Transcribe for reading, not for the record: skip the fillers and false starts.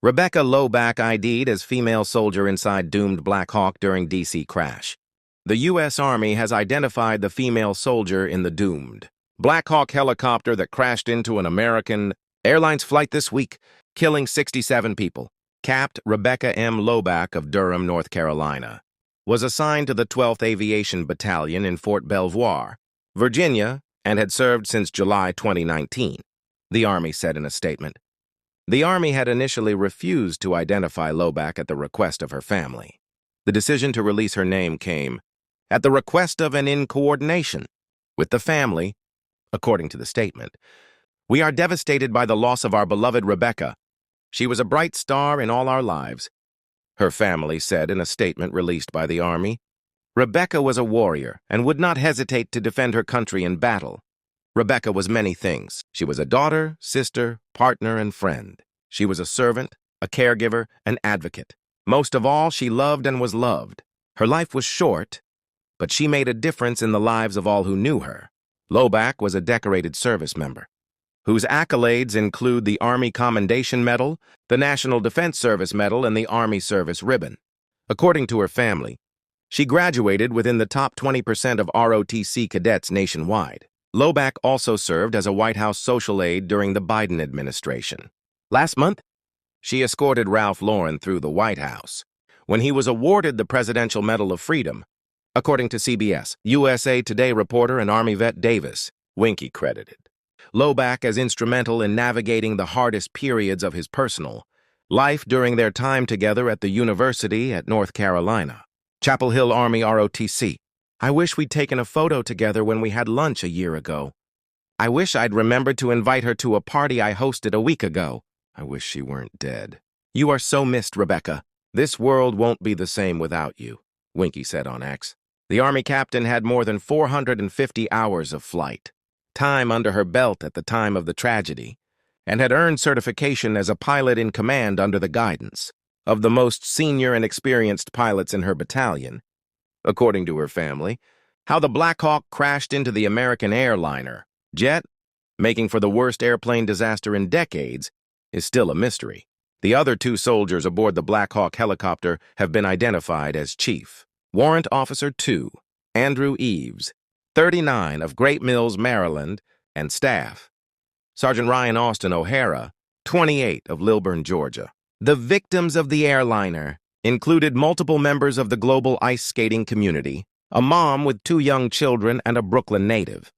Rebecca Lobach ID'd as female soldier inside doomed Black Hawk during D.C. crash. The U.S. Army has identified the female soldier in the doomed Black Hawk helicopter that crashed into an American Airlines flight this week, killing 67 people. Capt. Rebecca M. Lobach of Durham, North Carolina, was assigned to the 12th Aviation Battalion in Fort Belvoir, Virginia, and had served since July 2019, the Army said in a statement. The Army had initially refused to identify Lobach at the request of her family. The decision to release her name came at the request of and in coordination with the family, according to the statement. We are devastated by the loss of our beloved Rebecca. She was a bright star in all our lives, her family said in a statement released by the Army. Rebecca was a warrior and would not hesitate to defend her country in battle. Rebecca was many things. She was a daughter, sister, partner, and friend. She was a servant, a caregiver, an advocate. Most of all, she loved and was loved. Her life was short, but she made a difference in the lives of all who knew her. Lobach was a decorated service member, whose accolades include the Army Commendation Medal, the National Defense Service Medal, and the Army Service Ribbon. According to her family, she graduated within the top 20% of ROTC cadets nationwide. Lobach also served as a White House social aide during the Biden administration. Last month, she escorted Ralph Lauren through the White House when he was awarded the Presidential Medal of Freedom, according to CBS. USA Today reporter and Army vet Davis Winky credited Lobach as instrumental in navigating the hardest periods of his personal life during their time together at the University at North Carolina. Chapel Hill Army ROTC. I wish we'd taken a photo together when we had lunch a year ago. I wish I'd remembered to invite her to a party I hosted a week ago. I wish she weren't dead. You are so missed, Rebecca. This world won't be the same without you, Winky said on X. The Army captain had more than 450 hours of flight time under her belt at the time of the tragedy, and had earned certification as a pilot in command under the guidance of the most senior and experienced pilots in her battalion. According to her family, how the Black Hawk crashed into the American airliner jet, making for the worst airplane disaster in decades, is still a mystery. The other two soldiers aboard the Black Hawk helicopter have been identified as Chief Warrant Officer 2, Andrew Eves, 39 of Great Mills, Maryland, and Staff Sergeant Ryan Austin O'Hara, 28 of Lilburn, Georgia. The victims of the airliner included multiple members of the global ice skating community, a mom with 2 young children, and a Brooklyn native.